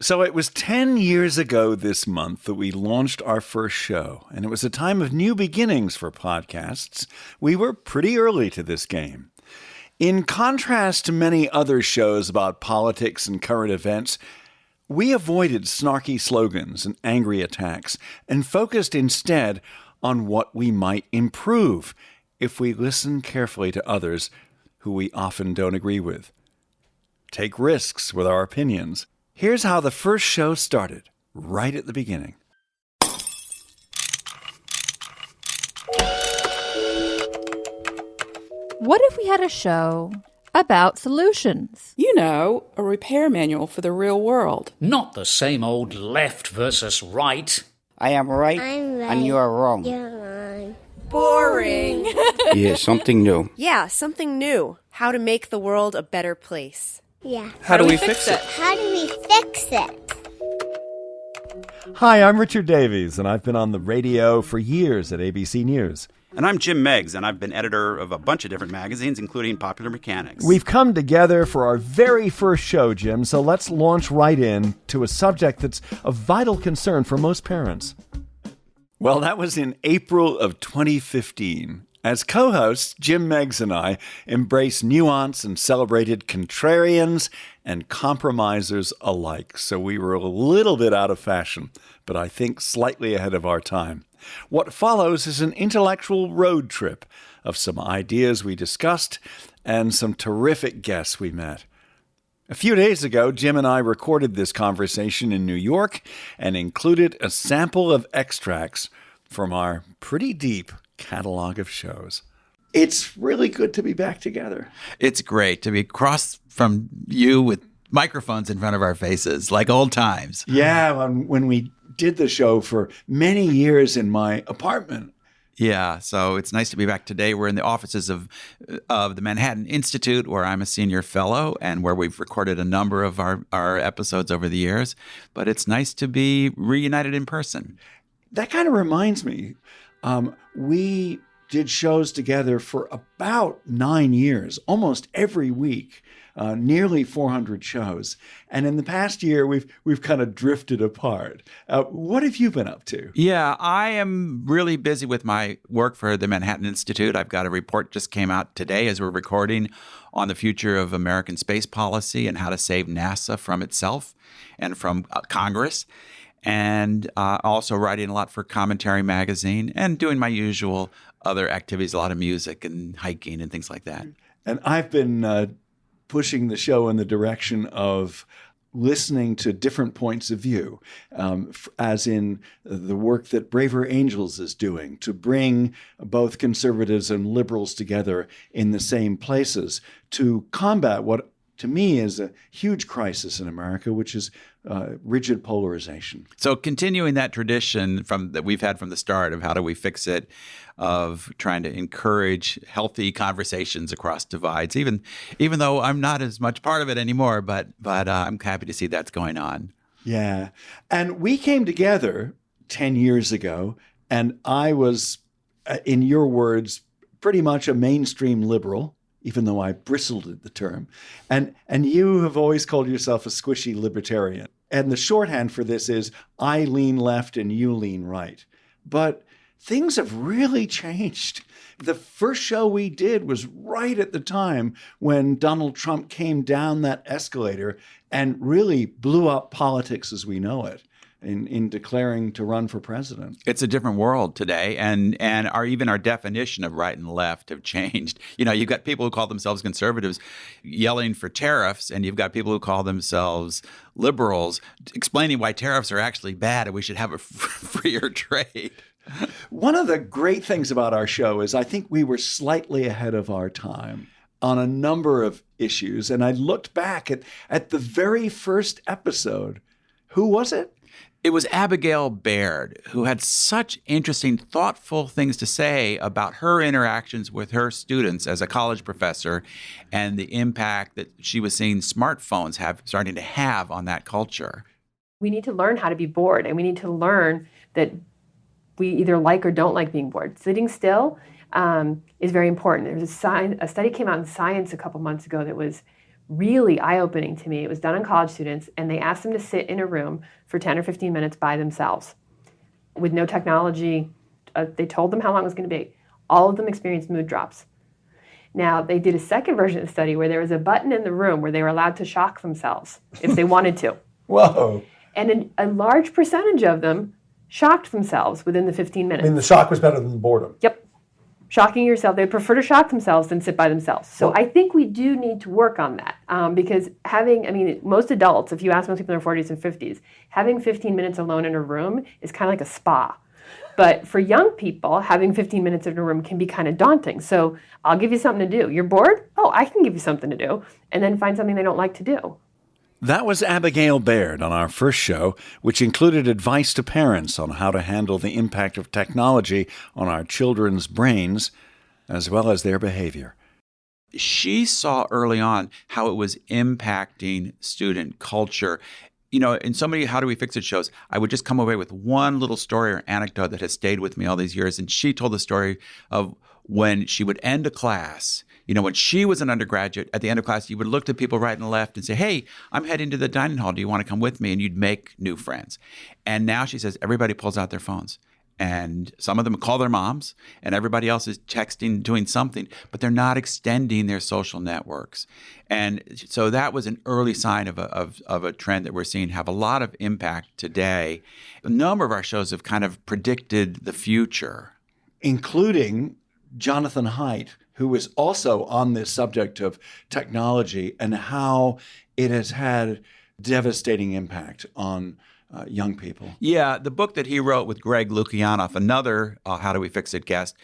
So it was 10 years ago this month that we launched our first show, and it was a time of new beginnings for podcasts. We were pretty early to this game. In contrast to many other shows about politics and current events, we avoided snarky slogans and angry attacks and focused instead on what we might improve if we listen carefully to others who we often don't agree with. Take risks with our opinions. Here's how the first show started, right at the beginning. What if we had a show about solutions? You know, a repair manual for the real world. Not the same old left versus right. I am right, I'm right. and you are wrong. You're wrong. Boring. Yeah, something new. Yeah, something new. How to make the world a better place. Yeah. How do we fix it? How do we fix it? Hi, I'm Richard Davies, and I've been on the radio for years at ABC News. And I'm Jim Meggs, and I've been editor of a bunch of different magazines, including Popular Mechanics. We've come together for our very first show, Jim, so let's launch right in to a subject that's of vital concern for most parents. Well, that was in April of 2015. As co-hosts, Jim Meggs and I embraced nuance and celebrated contrarians and compromisers alike. So we were a little bit out of fashion, but I think slightly ahead of our time. What follows is an intellectual road trip of some ideas we discussed and some terrific guests we met. A few days ago, Jim and I recorded this conversation in New York and included a sample of extracts from our pretty deep catalog of shows. It's really good to be back together. It's great to be across from you with microphones in front of our faces, like old times. Yeah, when we did the show for many years in my apartment. Yeah, so it's nice to be back today. We're in the offices of the Manhattan Institute, where I'm a senior fellow and where we've recorded a number of our episodes over the years. But it's nice to be reunited in person. That kind of reminds me, we did shows together for about 9 years, almost every week, nearly 400 shows. And in the past year, we've kind of drifted apart. What have you been up to? Yeah, I am really busy with my work for the Manhattan Institute. I've got a report just came out today as we're recording on the future of American space policy and how to save NASA from itself and from Congress. And also writing a lot for Commentary Magazine and doing my usual other activities, a lot of music and hiking and things like that. And I've been pushing the show in the direction of listening to different points of view, as in the work that Braver Angels is doing to bring both conservatives and liberals together in the same places to combat what to me is a huge crisis in America, which is rigid polarization. So continuing that tradition that we've had from the start of how do we fix it, of trying to encourage healthy conversations across divides, even though I'm not as much part of it anymore, but I'm happy to see that's going on. Yeah. And we came together 10 years ago, and I was, in your words, pretty much a mainstream liberal, even though I bristled at the term. And you have always called yourself a squishy libertarian. And the shorthand for this is, I lean left and you lean right. But things have really changed. The first show we did was right at the time when Donald Trump came down that escalator and really blew up politics as we know it in declaring to run for president. It's a different world today, and even our definition of right and left have changed. You know, you've got people who call themselves conservatives yelling for tariffs, and you've got people who call themselves liberals explaining why tariffs are actually bad and we should have a freer trade. One of the great things about our show is I think we were slightly ahead of our time on a number of issues. And I looked back at the very first episode. Who was it? It was Abigail Baird, who had such interesting, thoughtful things to say about her interactions with her students as a college professor and the impact that she was seeing smartphones starting to have on that culture. We need to learn how to be bored, and we need to learn that we either like or don't like being bored. Sitting still is very important. There's a study came out in Science a couple months ago that was really eye-opening to me. It was done on college students, and they asked them to sit in a room for 10 or 15 minutes by themselves with no technology. They told them how long it was going to be. All of them experienced mood drops. Now, they did a second version of the study where there was a button in the room where they were allowed to shock themselves if they wanted to. Whoa. And a large percentage of them shocked themselves within the 15 minutes. I mean, the shock was better than the boredom. Yep. Shocking yourself. They prefer to shock themselves than sit by themselves. So I think we do need to work on that because most adults, if you ask most people in their 40s and 50s, having 15 minutes alone in a room is kind of like a spa. But for young people, having 15 minutes in a room can be kind of daunting. So I'll give you something to do. You're bored? Oh, I can give you something to do. And then find something they don't like to do. That was Abigail Baird on our first show, which included advice to parents on how to handle the impact of technology on our children's brains, as well as their behavior. She saw early on how it was impacting student culture. You know, in so many How Do We Fix It shows, I would just come away with one little story or anecdote that has stayed with me all these years. And she told the story of when she would end a class. You know, when she was an undergraduate, at the end of class, you would look to people right and left and say, hey, I'm heading to the dining hall. Do you want to come with me? And you'd make new friends. And now she says everybody pulls out their phones. And some of them call their moms, and everybody else is texting, doing something, but they're not extending their social networks. And so that was an early sign of a trend that we're seeing have a lot of impact today. A number of our shows have kind of predicted the future. Including Jonathan Haidt, who was also on this subject of technology and how it has had devastating impact on young people. Yeah, the book that he wrote with Greg Lukianoff, another How Do We Fix It guest,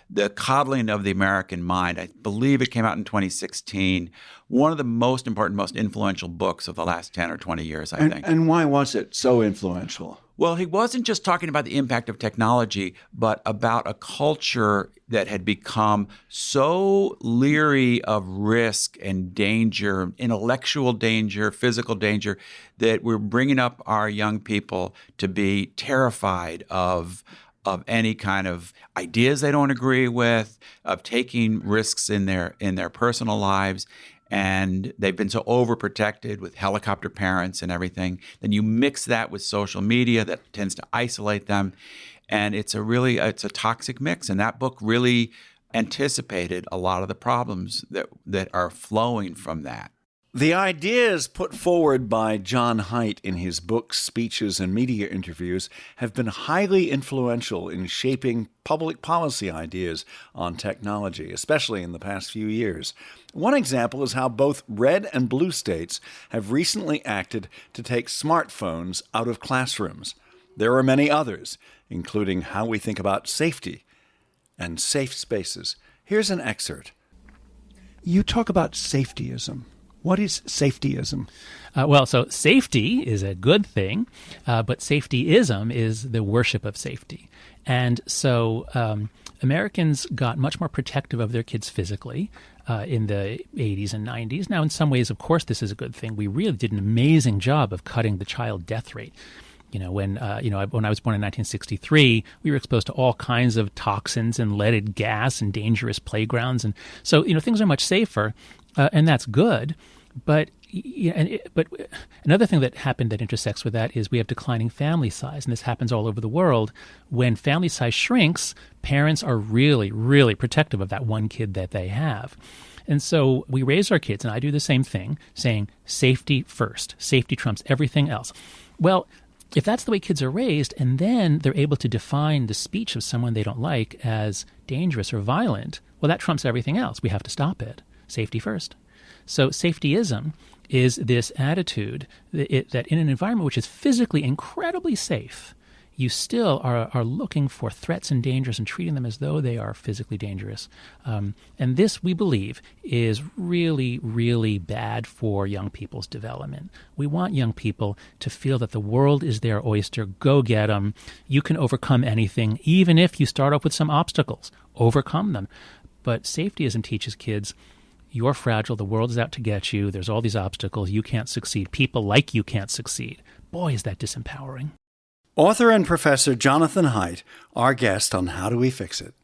The Coddling of the American Mind. I believe it came out in 2016. One of the most important, most influential books of the last 10 or 20 years, I think. And why was it so influential? Well, he wasn't just talking about the impact of technology, but about a culture that had become so leery of risk and danger, intellectual danger, physical danger, that we're bringing up our young people to be terrified of any kind of ideas they don't agree with, of taking risks in their personal lives. And they've been so overprotected with helicopter parents and everything. Then you mix that with social media that tends to isolate them. And it's a toxic mix. And that book really anticipated a lot of the problems that are flowing from that. The ideas put forward by John Haidt in his books, speeches, and media interviews have been highly influential in shaping public policy ideas on technology, especially in the past few years. One example is how both red and blue states have recently acted to take smartphones out of classrooms. There are many others, including how we think about safety and safe spaces. Here's an excerpt. You talk about safetyism. What is safetyism? So safety is a good thing, but safetyism is the worship of safety. And so Americans got much more protective of their kids physically in the 80s and 90s. Now, in some ways, of course, this is a good thing. We really did an amazing job of cutting the child death rate. When I was born in 1963, we were exposed to all kinds of toxins and leaded gas and dangerous playgrounds. And so, things are much safer, and that's good. But another thing that happened that intersects with that is we have declining family size, and this happens all over the world. When family size shrinks, parents are really, really protective of that one kid that they have. And so we raise our kids, and I do the same thing, saying safety first. Safety trumps everything else. Well, if that's the way kids are raised, and then they're able to define the speech of someone they don't like as dangerous or violent, well, that trumps everything else. We have to stop it. Safety first. So safetyism is this attitude that in an environment which is physically incredibly safe, you still are looking for threats and dangers and treating them as though they are physically dangerous. And this, we believe, is really, really bad for young people's development. We want young people to feel that the world is their oyster. Go get them. You can overcome anything, even if you start off with some obstacles. Overcome them. But safetyism teaches kids, you're fragile, the world is out to get you, there's all these obstacles, you can't succeed, people like you can't succeed. Boy, is that disempowering. Author and Professor Jonathan Haidt, our guest on How Do We Fix It?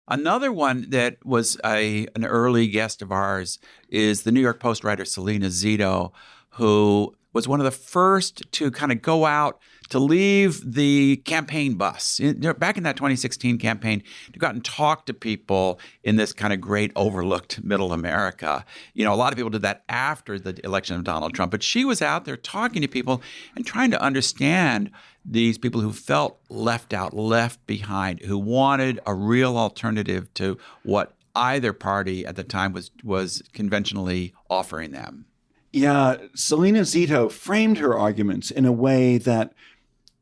Another one that was an early guest of ours is the New York Post writer Selena Zito, who was one of the first to kind of go out to leave the campaign bus. Back in that 2016 campaign, to go out and talk to people in this kind of great overlooked middle America. A lot of people did that after the election of Donald Trump, but she was out there talking to people and trying to understand these people who felt left out, left behind, who wanted a real alternative to what either party at the time was conventionally offering them. Yeah, Selena Zito framed her arguments in a way that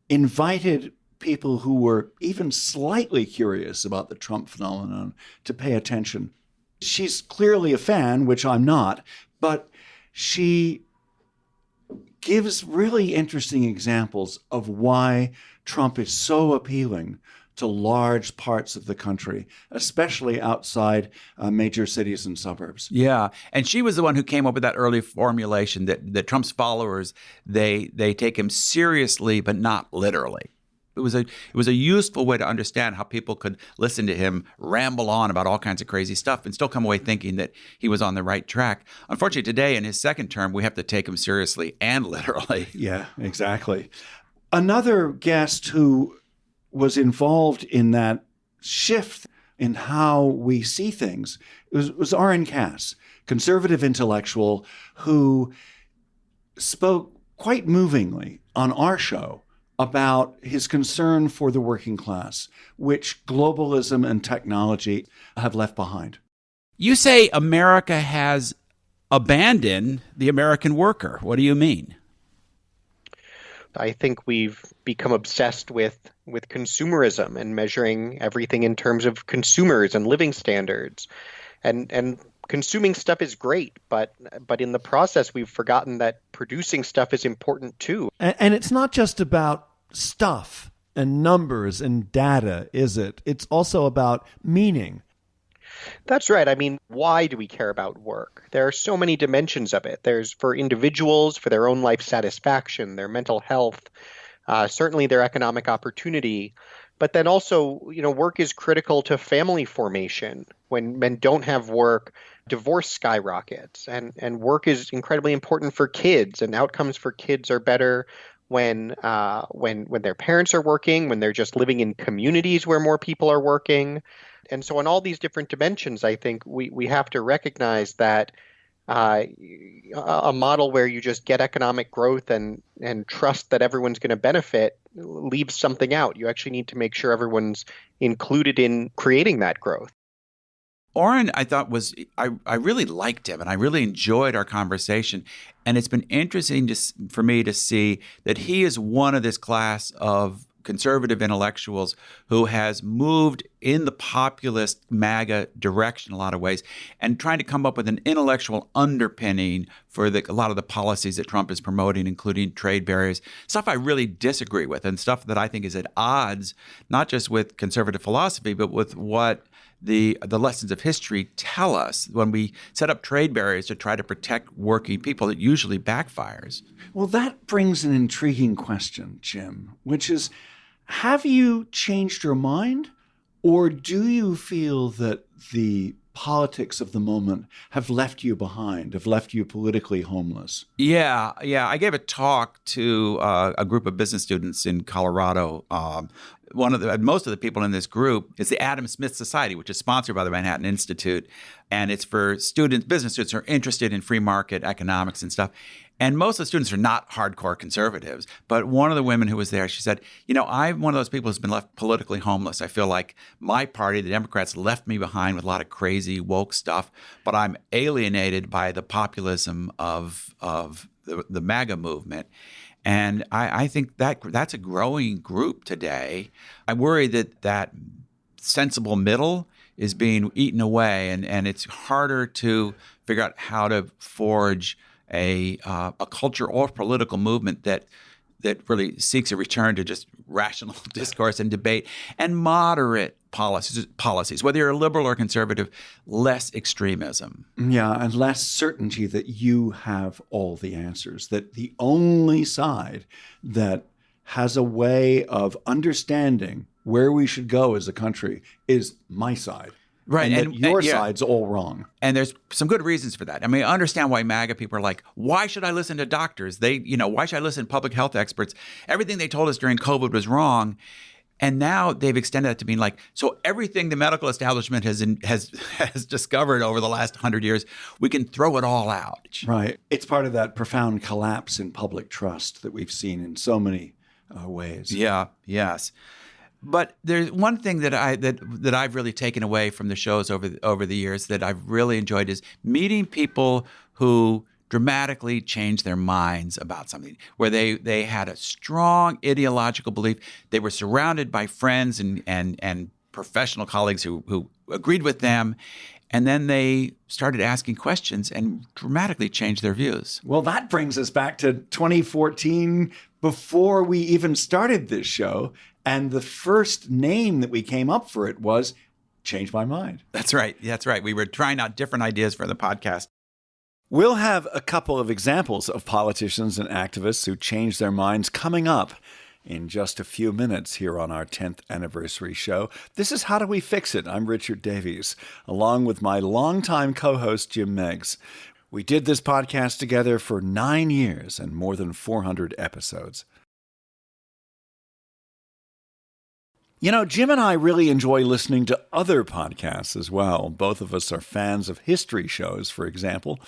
invited people who were even slightly curious about the Trump phenomenon to pay attention. She's clearly a fan, which I'm not, but she gives really interesting examples of why Trump is so appealing to large parts of the country, especially outside major cities and suburbs. Yeah, and she was the one who came up with that early formulation that Trump's followers, they take him seriously but not literally. It was a useful way to understand how people could listen to him ramble on about all kinds of crazy stuff and still come away thinking that he was on the right track. Unfortunately, today in his second term, we have to take him seriously and literally. Yeah, exactly. Another guest who was involved in that shift in how we see things was Orrin Cass, conservative intellectual who spoke quite movingly on our show about his concern for the working class, which globalism and technology have left behind. You say America has abandoned the American worker. What do you mean? I think we've become obsessed with consumerism and measuring everything in terms of consumers and living standards. And consuming stuff is great, but in the process, we've forgotten that producing stuff is important too. And it's not just about stuff and numbers and data, is it? It's also about meaning. That's right. I mean, why do we care about work? There are so many dimensions of it. There's for individuals, for their own life satisfaction, their mental health, certainly their economic opportunity. But then also, work is critical to family formation. When men don't have work, divorce skyrockets. And work is incredibly important for kids, and outcomes for kids are better when their parents are working, when they're just living in communities where more people are working. And so on all these different dimensions, I think we have to recognize that a model where you just get economic growth and trust that everyone's going to benefit leaves something out. You actually need to make sure everyone's included in creating that growth. Orrin, I thought I really liked him and I really enjoyed our conversation. And it's been interesting for me to see that he is one of this class of conservative intellectuals who has moved in the populist MAGA direction in a lot of ways and trying to come up with an intellectual underpinning for a lot of the policies that Trump is promoting, including trade barriers, stuff I really disagree with and stuff that I think is at odds, not just with conservative philosophy, but with what the lessons of history tell us. When we set up trade barriers to try to protect working people, it usually backfires. Well, that brings an intriguing question, Jim, which is, have you changed your mind, or do you feel that the politics of the moment have left you behind, have left you politically homeless? Yeah. I gave a talk to a group of business students in Colorado. Most of the people in this group is the Adam Smith Society, which is sponsored by the Manhattan Institute, and it's for business students who are interested in free market economics and stuff. And most of the students are not hardcore conservatives. But one of the women who was there, she said, I'm one of those people who's been left politically homeless. I feel like my party, the Democrats, left me behind with a lot of crazy woke stuff, but I'm alienated by the populism of the MAGA movement. And I think that's a growing group today. I worry that sensible middle is being eaten away, and it's harder to figure out how to forge a culture or political movement that really seeks a return to just rational discourse and debate and moderate policies, whether you're a liberal or conservative, less extremism. Yeah, and less certainty that you have all the answers, that the only side that has a way of understanding where we should go as a country is my side. Right. And that your side's all wrong. And there's some good reasons for that. I mean, I understand why MAGA people are like, why should I listen to doctors? Why should I listen to public health experts? Everything they told us during COVID was wrong. And now they've extended that to being like, so everything the medical establishment has discovered over the last 100 years, we can throw it all out. Right. It's part of that profound collapse in public trust that we've seen in so many ways. Yeah. Yes. But there's one thing that I've really taken away from the shows over the years that I've really enjoyed is meeting people who dramatically changed their minds about something, where they had a strong ideological belief. They were surrounded by friends and professional colleagues who agreed with them. And then they started asking questions and dramatically changed their views. Well, that brings us back to 2014, before we even started this show. And the first name that we came up for it was Change My Mind. That's right. That's right. We were trying out different ideas for the podcast. We'll have a couple of examples of politicians and activists who changed their minds coming up in just a few minutes here on our 10th anniversary show. This is How Do We Fix It? I'm Richard Davies, along with my longtime co-host, Jim Meigs. We did this podcast together for 9 years and more than 400 episodes. You know, Jim and I really enjoy listening to other podcasts as well. Both of us are fans of history shows, for example.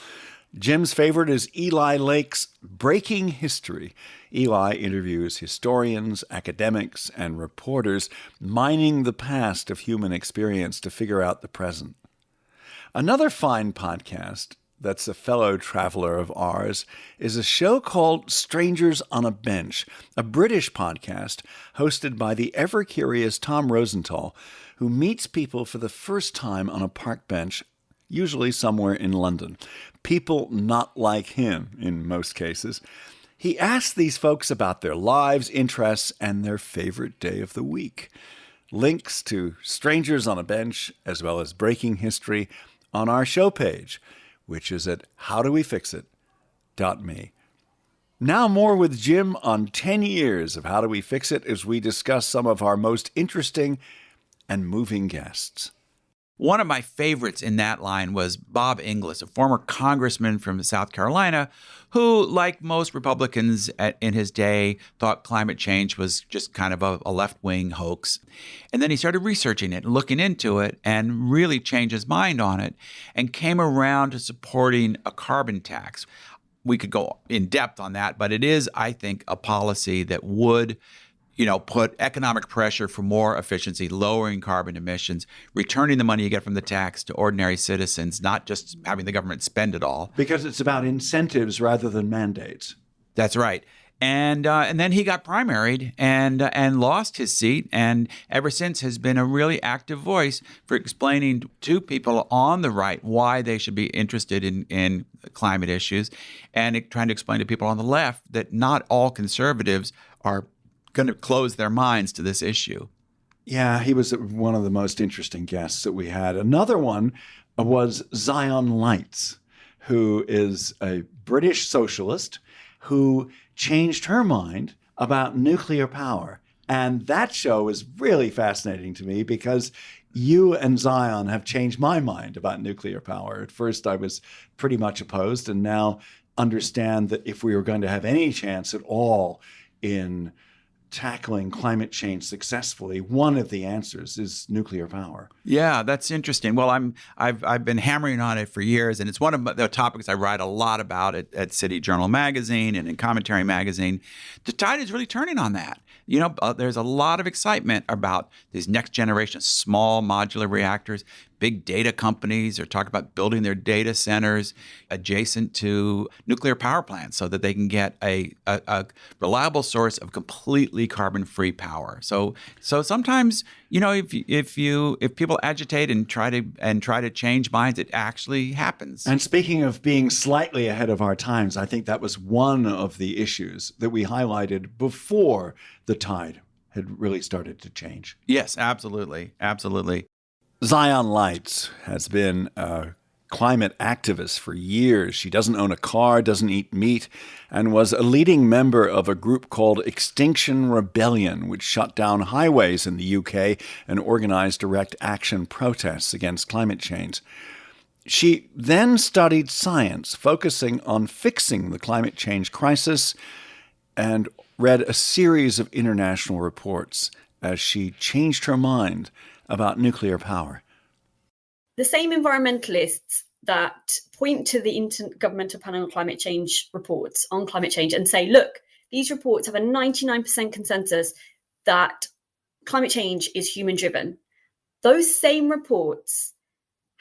Jim's favorite is Eli Lake's Breaking History. Eli interviews historians, academics, and reporters, mining the past of human experience to figure out the present. Another fine podcast that's a fellow traveler of ours is a show called Strangers on a Bench, a British podcast hosted by the ever-curious Tom Rosenthal, who meets people for the first time on a park bench, usually somewhere in London. People not like him, in most cases. He asks these folks about their lives, interests, and their favorite day of the week. Links to Strangers on a Bench, as well as Breaking History, on our show page, which is at howdowefixit.me. Now more with Jim on 10 years of How Do We Fix It as we discuss some of our most interesting and moving guests. One of my favorites in that line was Bob Inglis, a former congressman from South Carolina, who, like most Republicans in his day, thought climate change was just kind of a left-wing hoax. And then he started researching it, looking into it, and really changed his mind on it, and came around to supporting a carbon tax. We could go in depth on that, but it is, I think, a policy that would put economic pressure for more efficiency, lowering carbon emissions, returning the money you get from the tax to ordinary citizens, not just having the government spend it all. Because it's about incentives rather than mandates. That's right. And then he got primaried and lost his seat, and ever since has been a really active voice for explaining to people on the right why they should be interested in climate issues, and trying to explain to people on the left that not all conservatives are going to close their minds to this issue. Yeah, he was one of the most interesting guests that we had. Another one was Zion Lights, who is a British socialist who changed her mind about nuclear power. And that show is really fascinating to me because you and Zion have changed my mind about nuclear power. At first, I was pretty much opposed, and now understand that if we were going to have any chance at all in tackling climate change successfully, one of the answers is nuclear power. Yeah, that's interesting. Well, I've been hammering on it for years, and it's one of the topics I write a lot about at City Journal magazine and in Commentary magazine. The tide is really turning on that. There's a lot of excitement about these next generation small modular reactors. Big data companies are talking about building their data centers adjacent to nuclear power plants so that they can get a reliable source of completely carbon-free power. So sometimes, if people agitate and try to change minds, it actually happens. And speaking of being slightly ahead of our times, I think that was one of the issues that we highlighted before the tide had really started to change. Yes, absolutely. Absolutely. Zion Lights has been a climate activist for years. She doesn't own a car, doesn't eat meat, and was a leading member of a group called Extinction Rebellion, which shut down highways in the UK and organized direct action protests against climate change. She then studied science, focusing on fixing the climate change crisis, and read a series of international reports as she changed her mind about nuclear power. The same environmentalists that point to the Intergovernmental Panel on Climate Change reports on climate change and say, look, these reports have a 99% consensus that climate change is human-driven. Those same reports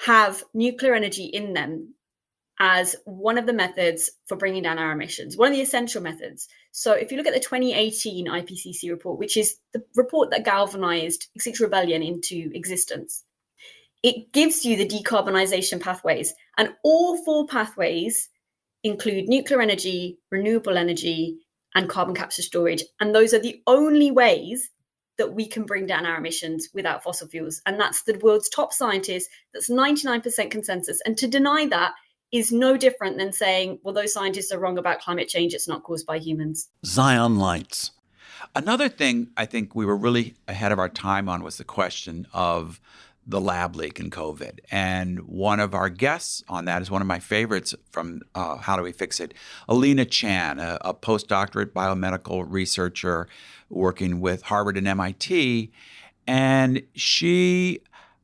have nuclear energy in them as one of the methods for bringing down our emissions, one of the essential methods. So if you look at the 2018 IPCC report, which is the report that galvanized Extinction Rebellion into existence, it gives you the decarbonisation pathways. And all 4 pathways include nuclear energy, renewable energy, and carbon capture storage. And those are the only ways that we can bring down our emissions without fossil fuels. And that's the world's top scientists. That's 99% consensus. And to deny that is no different than saying, well, those scientists are wrong about climate change. It's not caused by humans. Zion Lights. Another thing I think we were really ahead of our time on was the question of the lab leak in COVID. And one of our guests on that is one of my favorites from How Do We Fix It? Alina Chan, a postdoctorate biomedical researcher working with Harvard and MIT. And she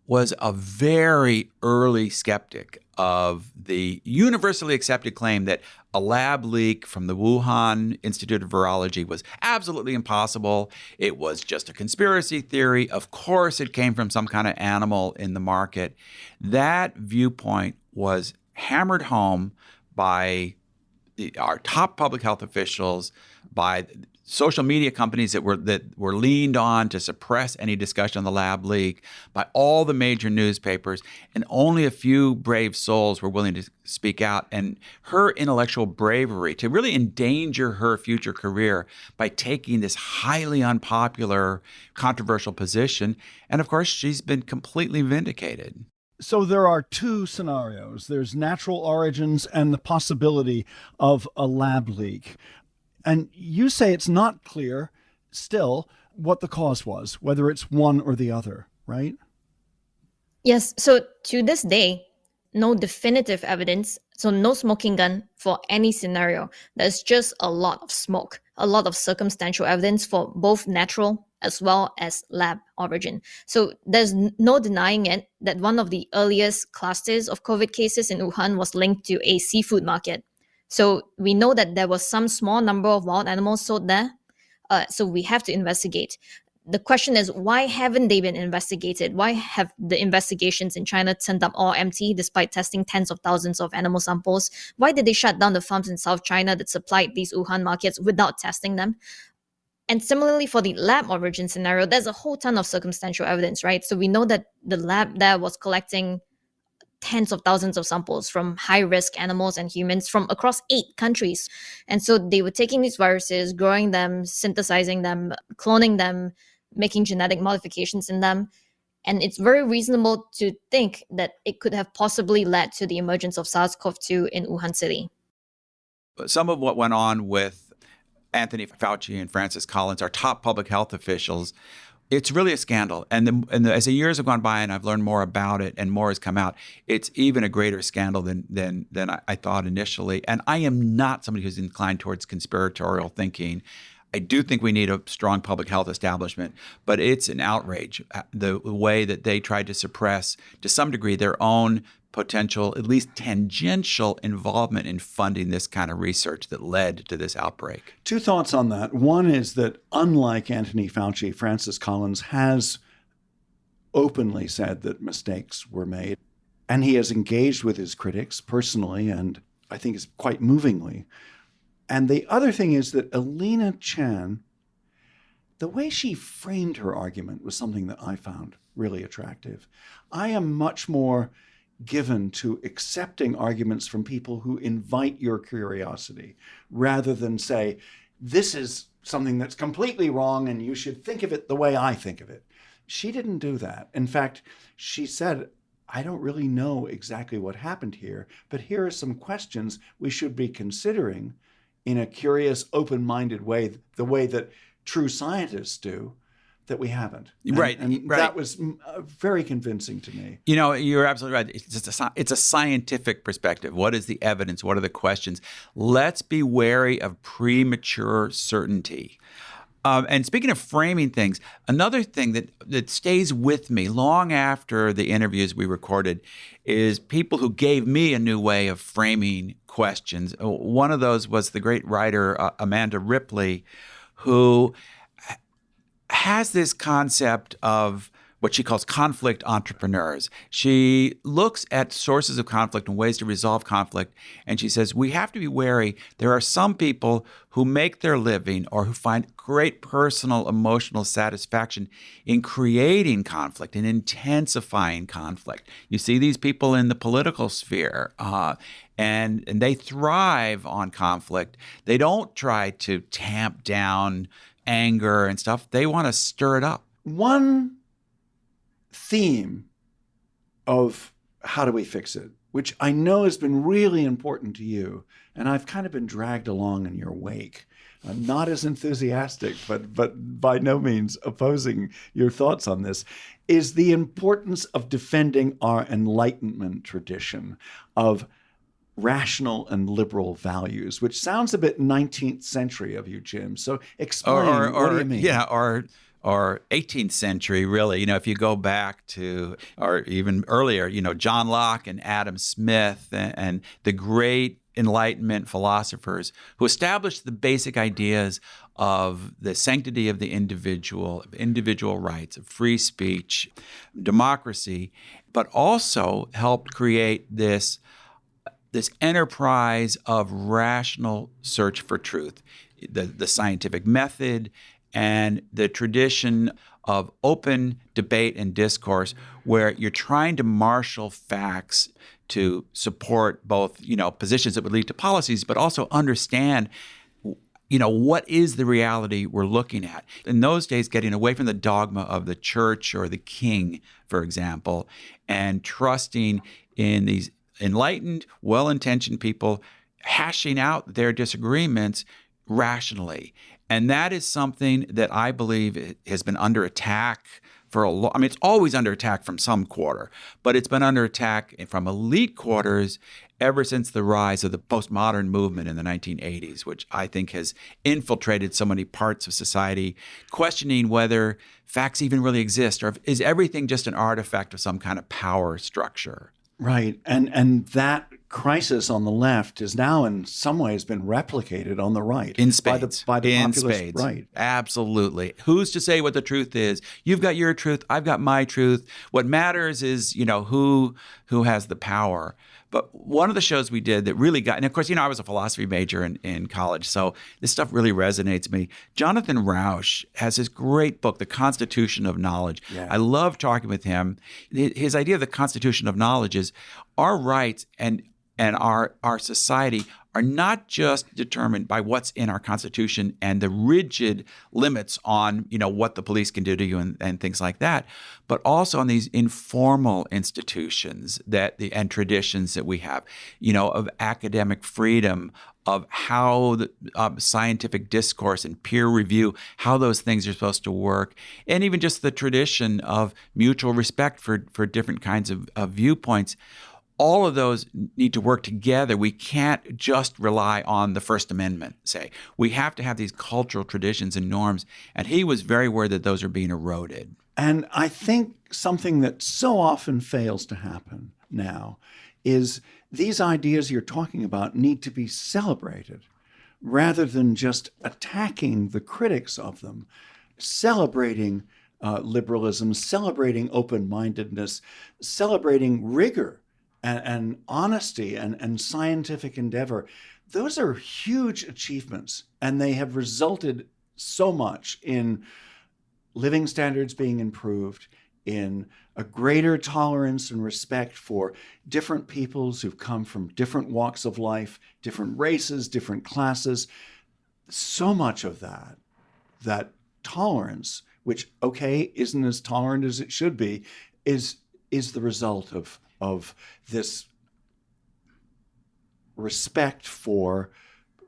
was a very early skeptic of the universally accepted claim that a lab leak from the Wuhan Institute of Virology was absolutely impossible. It was just a conspiracy theory. Of course, it came from some kind of animal in the market. That viewpoint was hammered home by our top public health officials, by social media companies that were leaned on to suppress any discussion on the lab leak, by all the major newspapers, and only a few brave souls were willing to speak out. And her intellectual bravery to really endanger her future career by taking this highly unpopular, controversial position. And of course, she's been completely vindicated. So there are 2 scenarios. There's natural origins and the possibility of a lab leak. And you say it's not clear still what the cause was, whether it's one or the other, right? Yes. So to this day, no definitive evidence, so no smoking gun for any scenario. There's just a lot of smoke, a lot of circumstantial evidence for both natural as well as lab origin. So there's no denying it that one of the earliest clusters of COVID cases in Wuhan was linked to a seafood market. So we know that there was some small number of wild animals sold there. So we have to investigate. The question is, why haven't they been investigated? Why have the investigations in China turned up all empty despite testing tens of thousands of animal samples? Why did they shut down the farms in South China that supplied these Wuhan markets without testing them? And similarly, for the lab origin scenario, there's a whole ton of circumstantial evidence, right? So we know that the lab there was collecting tens of thousands of samples from high-risk animals and humans from across 8 countries. And so they were taking these viruses, growing them, synthesizing them, cloning them, making genetic modifications in them. And it's very reasonable to think that it could have possibly led to the emergence of SARS-CoV-2 in Wuhan City. Some of what went on with Anthony Fauci and Francis Collins, our top public health officials, it's really a scandal. And as the years have gone by and I've learned more about it and more has come out, it's even a greater scandal than I thought initially. And I am not somebody who's inclined towards conspiratorial thinking. I do think we need a strong public health establishment, but it's an outrage, the way that they tried to suppress, to some degree, their own potential, at least tangential involvement in funding this kind of research that led to this outbreak. 2 thoughts on that. One is that unlike Anthony Fauci, Francis Collins has openly said that mistakes were made, and he has engaged with his critics personally, and I think it's quite movingly. And the other thing is that Alina Chan, the way she framed her argument was something that I found really attractive. I am much more given to accepting arguments from people who invite your curiosity rather than say, this is something that's completely wrong and you should think of it the way I think of it. She didn't do that. In fact, she said, I don't really know exactly what happened here, but here are some questions we should be considering in a curious, open-minded way, the way that true scientists do, that we haven't. Right. That was very convincing to me. You know, you're absolutely right. It's a scientific perspective. What is the evidence? What are the questions? Let's be wary of premature certainty. And speaking of framing things, another thing that stays with me long after the interviews we recorded is people who gave me a new way of framing questions. One of those was the great writer Amanda Ripley, who has this concept of what she calls conflict entrepreneurs. She looks at sources of conflict and ways to resolve conflict, and she says we have to be wary. There are some people who make their living or who find great personal emotional satisfaction in creating conflict and intensifying conflict. You see these people in the political sphere, and they thrive on conflict. They don't try to tamp down anger and stuff. They want to stir it up. One theme of How Do We Fix It, which I know has been really important to you, and I've kind of been dragged along in your wake. Not as enthusiastic, but by no means opposing your thoughts on this, is the importance of defending our enlightenment tradition of rational and liberal values, which sounds a bit 19th century of you, Jim. So explain, what do you mean? Yeah, or 18th century, really. You know, if you go back to, or even earlier, you know, John Locke and Adam Smith and the great Enlightenment philosophers who established the basic ideas of the sanctity of the individual, of individual rights, of free speech, democracy, but also helped create this enterprise of rational search for truth, the scientific method, and the tradition of open debate and discourse where you're trying to marshal facts to support both, you know, positions that would lead to policies, but also understand, you know, what is the reality we're looking at. In those days, getting away from the dogma of the church or the king, for example, and trusting in these enlightened, well-intentioned people hashing out their disagreements rationally. And that is something that I believe has been under attack for a long, I mean, it's always under attack from some quarter, but it's been under attack from elite quarters ever since the rise of the postmodern movement in the 1980s, which I think has infiltrated so many parts of society, questioning whether facts even really exist, or is everything just an artifact of some kind of power structure. Right. And that crisis on the left has now in some ways been replicated on the right. In spades. By the in populist spades. right. Absolutely. Who's to say what the truth is? You've got your truth. I've got my truth. What matters is, you know, who has the power. But one of the shows we did that really got, and of course, you know, I was a philosophy major in college, so this stuff really resonates with me. Jonathan Rauch has this great book, The Constitution of Knowledge. Yeah. I love talking with him. His idea of the Constitution of Knowledge is our rights and our society are not just determined by what's in our Constitution and the rigid limits on, you know, what the police can do to you and things like that, but also on these informal institutions and traditions that we have, you know, of academic freedom, of how the scientific discourse and peer review, how those things are supposed to work, and even just the tradition of mutual respect for different kinds of viewpoints. All of those need to work together. We can't just rely on the First Amendment, say. We have to have these cultural traditions and norms, and he was very worried that those are being eroded. And I think something that so often fails to happen now is these ideas you're talking about need to be celebrated rather than just attacking the critics of them, celebrating liberalism, celebrating open-mindedness, celebrating rigor and honesty and scientific endeavor. Those are huge achievements, and they have resulted so much in living standards being improved, in a greater tolerance and respect for different peoples who've come from different walks of life, different races, different classes. So much of that tolerance, which, okay, isn't as tolerant as it should be, is is the result of this respect for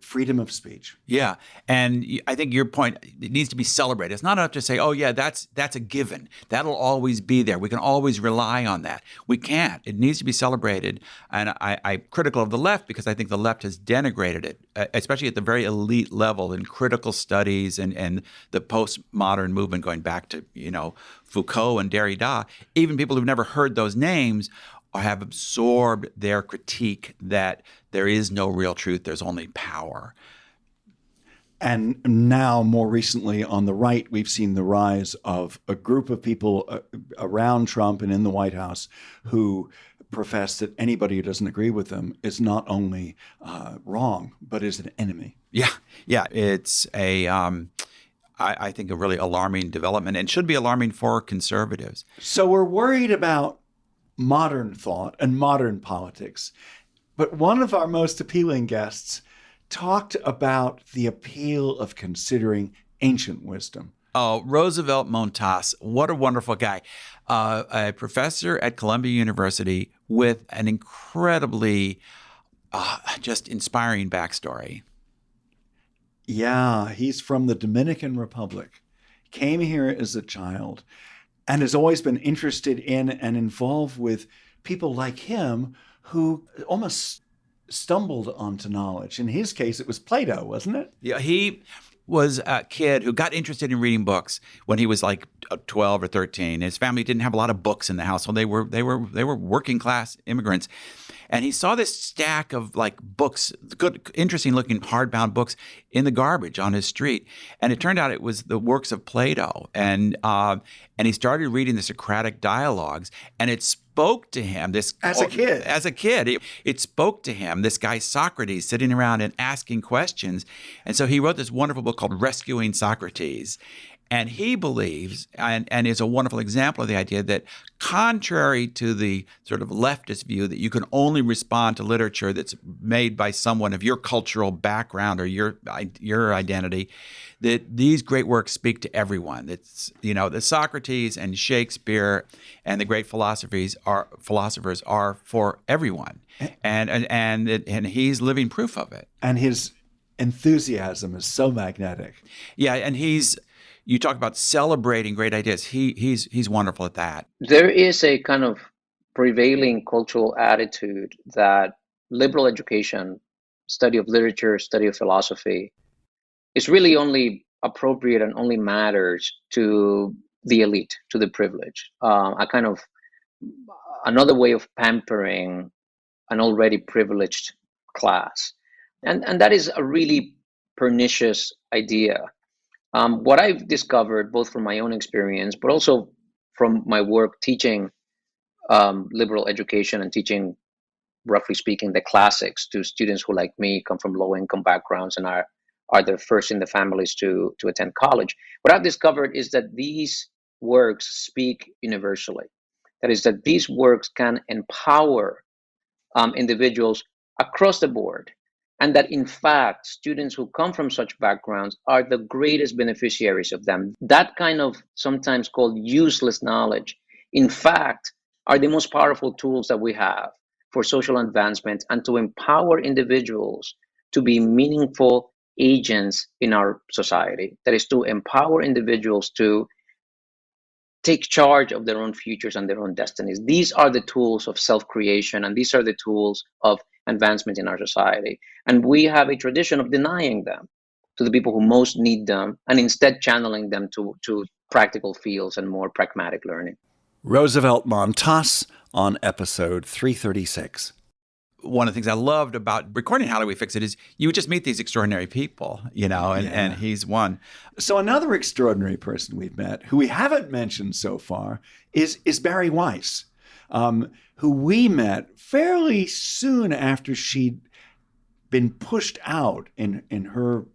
freedom of speech. Yeah. And I think your point, it needs to be celebrated. It's not enough to say, oh, yeah, that's a given. That'll always be there. We can always rely on that. We can't. It needs to be celebrated. And I'm critical of the left because I think the left has denigrated it, especially at the very elite level in critical studies and the postmodern movement going back to, Foucault and Derrida. Even people who've never heard those names have absorbed their critique that there is no real truth, there's only power. And now, more recently, on the right, we've seen the rise of a group of people around Trump and in the White House who profess that anybody who doesn't agree with them is not only wrong, but is an enemy. Yeah. It's I think a really alarming development, and should be alarming for conservatives. So we're worried about modern thought and modern politics. But one of our most appealing guests talked about the appeal of considering ancient wisdom. Oh, Roosevelt Montas, what a wonderful guy. A professor at Columbia University with an incredibly just inspiring backstory. Yeah, he's from the Dominican Republic, came here as a child, and has always been interested in and involved with people like him who almost stumbled onto knowledge. In his case, it was Plato, wasn't it? Yeah, he was a kid who got interested in reading books when he was like 12 or 13. His family didn't have a lot of books in the household. They were working class immigrants. And he saw this stack of like books, good, interesting looking hardbound books in the garbage on his street. And it turned out it was the works of Plato. And he started reading the Socratic dialogues, and it spoke to him. As a kid, it spoke to him, this guy Socrates sitting around and asking questions. And so he wrote this wonderful book called Rescuing Socrates. And he believes, and is a wonderful example of the idea that, contrary to the sort of leftist view that you can only respond to literature that's made by someone of your cultural background or your identity, that these great works speak to everyone. That's, the Socrates and Shakespeare and the great philosophers are for everyone, and he's living proof of it. And his enthusiasm is so magnetic. Yeah, and you talk about celebrating great ideas. He's wonderful at that. There is a kind of prevailing cultural attitude that liberal education, study of literature, study of philosophy, is really only appropriate and only matters to the elite, to the privileged. A kind of another way of pampering an already privileged class. And that is a really pernicious idea. What I've discovered, both from my own experience, but also from my work teaching liberal education and teaching, roughly speaking, the classics to students who, like me, come from low-income backgrounds and are the first in the families to attend college. What I've discovered is that these works speak universally. That is, that these works can empower individuals across the board. And that, in fact, students who come from such backgrounds are the greatest beneficiaries of them. That kind of sometimes called useless knowledge, in fact, are the most powerful tools that we have for social advancement and to empower individuals to be meaningful agents in our society. That is, to empower individuals to take charge of their own futures and their own destinies. These are the tools of self-creation, and these are the tools of advancement in our society. And we have a tradition of denying them to the people who most need them, and instead channeling them to practical fields and more pragmatic learning. Roosevelt Montas on episode 336. One of the things I loved about recording How Do We Fix It is you would just meet these extraordinary people, and he's one. So another extraordinary person we've met, who we haven't mentioned so far, is Barry Weiss, who we met fairly soon after she'd been pushed out, in her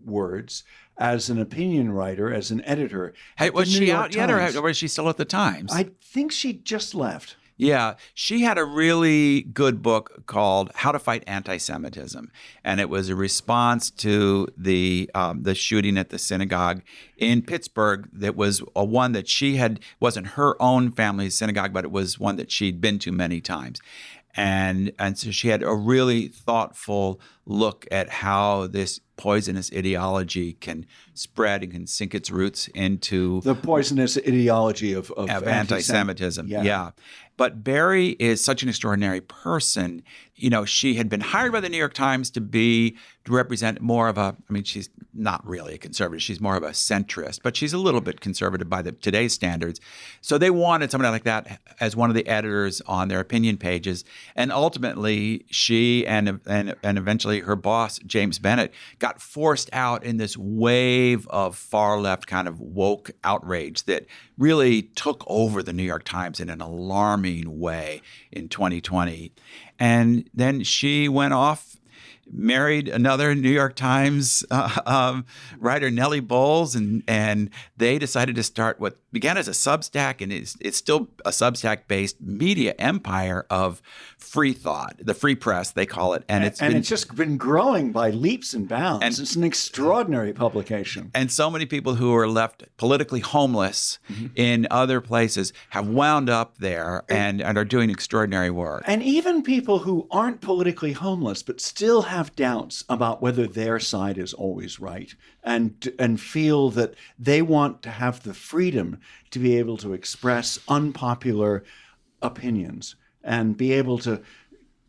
words, as an opinion writer, as an editor. Hey, was she out yet, or was she still at the Times? I think she just left. Yeah, she had a really good book called "How to Fight Anti-Semitism," and it was a response to the shooting at the synagogue in Pittsburgh. That was one that wasn't her own family's synagogue, but it was one that she'd been to many times. And so she had a really thoughtful look at how this poisonous ideology can spread and can sink its roots into the poisonous ideology of anti-Semitism. Yeah. But Barry is such an extraordinary person. You know, she had been hired by the New York Times to represent more of she's not really a conservative. She's more of a centrist, but she's a little bit conservative by today's standards. So they wanted somebody like that as one of the editors on their opinion pages. And ultimately, she and eventually her boss, James Bennett, got forced out in this wave of far left kind of woke outrage that really took over the New York Times in an alarming way in 2020. And then she went off, married another New York Times writer, Nellie Bowles, and they decided to start what began as a Substack, and it's still a Substack-based media empire of free thought, the free press, they call it. And it's just been growing by leaps and bounds. And it's an extraordinary publication. And so many people who are left politically homeless in other places have wound up there and are doing extraordinary work. And even people who aren't politically homeless but still have doubts about whether their side is always right and feel that they want to have the freedom to be able to express unpopular opinions and be able to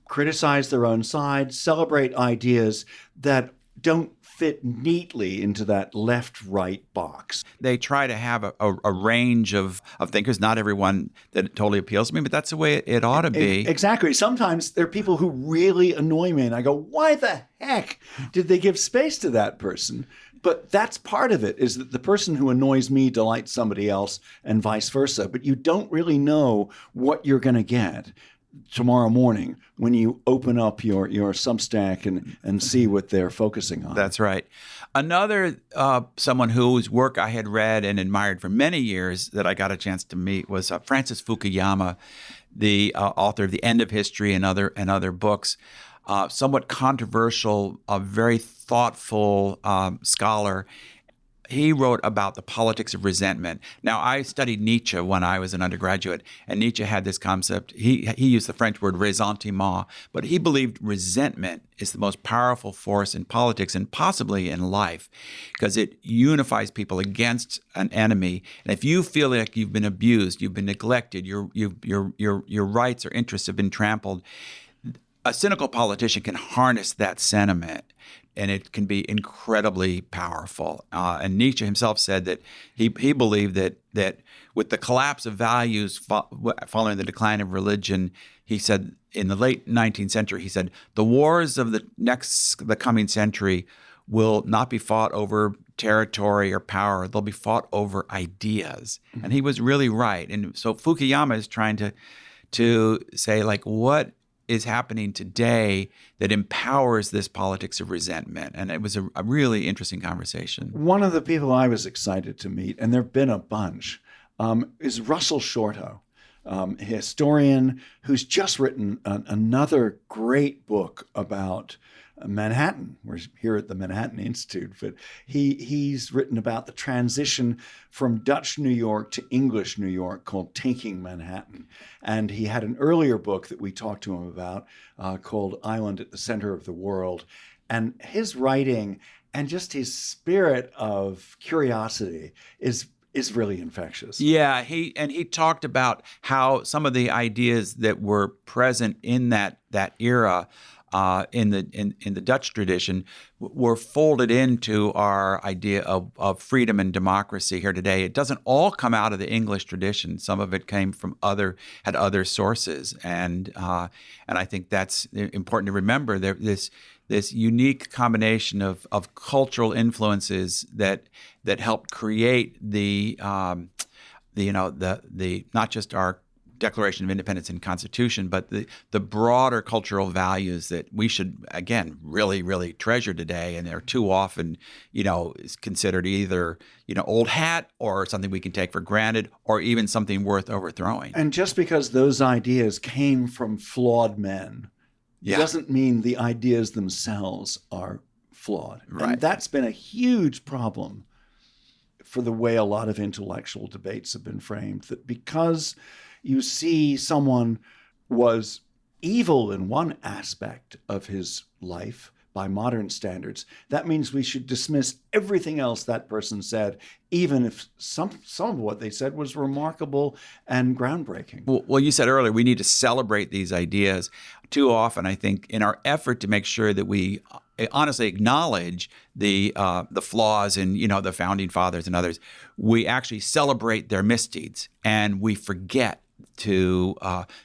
criticize their own side, celebrate ideas that don't fit neatly into that left-right box. They try to have a range of thinkers. Not everyone that totally appeals to me, but that's the way it ought to be. Exactly. Sometimes there are people who really annoy me, and I go, why the heck did they give space to that person? But that's part of it, is that the person who annoys me delights somebody else and vice versa. But you don't really know what you're going to get tomorrow morning when you open up your Substack and see what they're focusing on. That's right. Another someone whose work I had read and admired for many years that I got a chance to meet was Francis Fukuyama, the author of The End of History and other books. Somewhat controversial, a very thoughtful scholar. He wrote about the politics of resentment. Now, I studied Nietzsche when I was an undergraduate, and Nietzsche had this concept. He used the French word ressentiment, but he believed resentment is the most powerful force in politics and possibly in life, because it unifies people against an enemy. And if you feel like you've been abused, you've been neglected, your rights or interests have been trampled, a cynical politician can harness that sentiment, and it can be incredibly powerful. And Nietzsche himself said that he believed that with the collapse of values following the decline of religion, he said in the late 19th century, he said, the wars of the coming century will not be fought over territory or power. They'll be fought over ideas. And he was really right. And so Fukuyama is trying to say, like, what is happening today that empowers this politics of resentment. And it was a really interesting conversation. One of the people I was excited to meet, and there have been a bunch, is Russell Shorto, a historian who's just written another great book about Manhattan. We're here at the Manhattan Institute, but he's written about the transition from Dutch New York to English New York called Taking Manhattan. And he had an earlier book that we talked to him about called Island at the Center of the World. And his writing and just his spirit of curiosity is really infectious. Yeah, he talked about how some of the ideas that were present in that era in the Dutch tradition were folded into our idea of freedom and democracy here today. It doesn't all come out of the English tradition. Some of it came from had other sources, and I think that's important to remember. This unique combination of cultural influences that helped create the not just our Declaration of Independence and Constitution, but the broader cultural values that we should, again, really, really treasure today. And they're too often, is considered either, old hat or something we can take for granted or even something worth overthrowing. And just because those ideas came from flawed men doesn't mean the ideas themselves are flawed. Right. And that's been a huge problem for the way a lot of intellectual debates have been framed, that because you see someone was evil in one aspect of his life by modern standards, that means we should dismiss everything else that person said, even if some of what they said was remarkable and groundbreaking. Well, you said earlier, we need to celebrate these ideas. Too often, I think, in our effort to make sure that we honestly acknowledge the flaws in, the founding fathers and others, we actually celebrate their misdeeds, and we forget to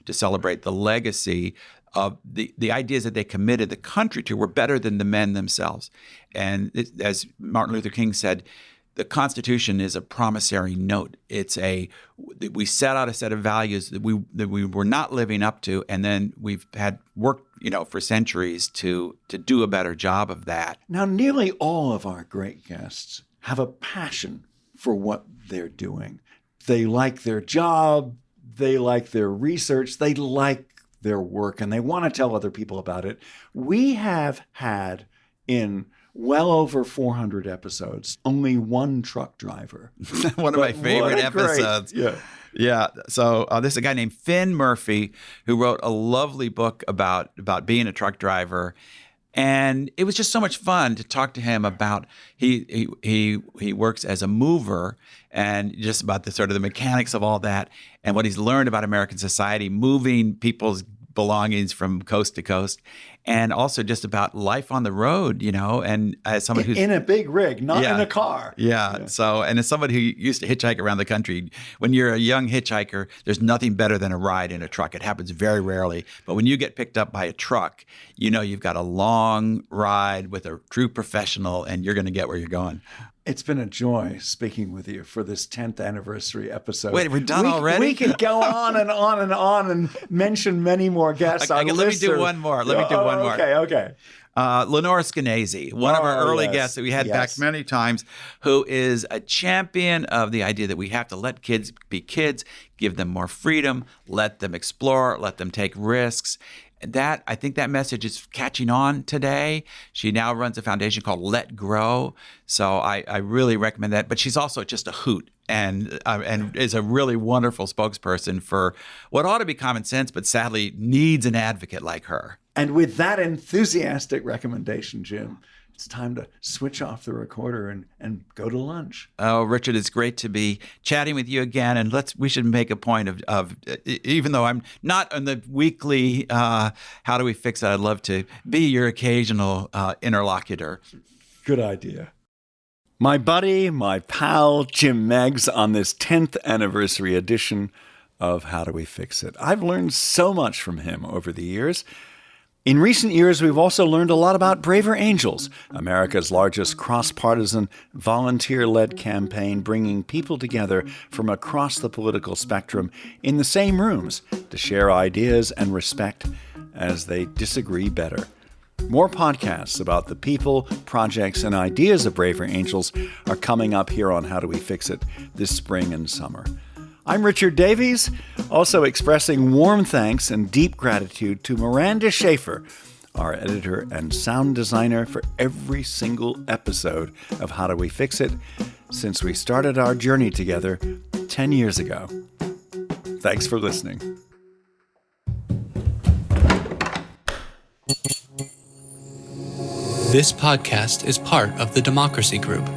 celebrate the legacy of the ideas that they committed the country to were better than the men themselves. And as Martin Luther King said, the Constitution is a promissory note. We set out a set of values that we were not living up to, and then we've had worked, for centuries to do a better job of that. Now, nearly all of our great guests have a passion for what they're doing. They like their job, they like their research, they like their work, and they want to tell other people about it. We have had in well over 400 episodes only one truck driver. One of my favorite episodes. Yeah. So there's a guy named Finn Murphy who wrote a lovely book about being a truck driver. And it was just so much fun to talk to him about he works as a mover and just about the sort of the mechanics of all that and what he's learned about American society, moving people's belongings from coast to coast, and also just about life on the road, and as someone who's in a big rig, not in a car. Yeah. So, and as somebody who used to hitchhike around the country, when you're a young hitchhiker, there's nothing better than a ride in a truck. It happens very rarely. But when you get picked up by a truck, you've got a long ride with a true professional, and you're going to get where you're going. It's been a joy speaking with you for this 10th anniversary episode. Wait, we're done already? We could go on and on and on and mention many more guests. Let me do one more. Okay. Lenore Skenazy, one of our early guests that we had back many times, who is a champion of the idea that we have to let kids be kids, give them more freedom, let them explore, let them take risks. I think that message is catching on today. She now runs a foundation called Let Grow. So I really recommend that. But she's also just a hoot and is a really wonderful spokesperson for what ought to be common sense, but sadly needs an advocate like her. And with that enthusiastic recommendation, Jim, it's time to switch off the recorder and go to lunch. Oh, Richard, it's great to be chatting with you again. And we should make a point of even though I'm not on the weekly How Do We Fix It, I'd love to be your occasional interlocutor. Good idea. My buddy, my pal, Jim Meggs, on this 10th anniversary edition of How Do We Fix It. I've learned so much from him over the years. In recent years, we've also learned a lot about Braver Angels, America's largest cross-partisan, volunteer-led campaign bringing people together from across the political spectrum in the same rooms to share ideas and respect as they disagree better. More podcasts about the people, projects, and ideas of Braver Angels are coming up here on How Do We Fix It this spring and summer. I'm Richard Davies, also expressing warm thanks and deep gratitude to Miranda Schaefer, our editor and sound designer for every single episode of How Do We Fix It since we started our journey together 10 years ago. Thanks for listening. This podcast is part of the Democracy Group,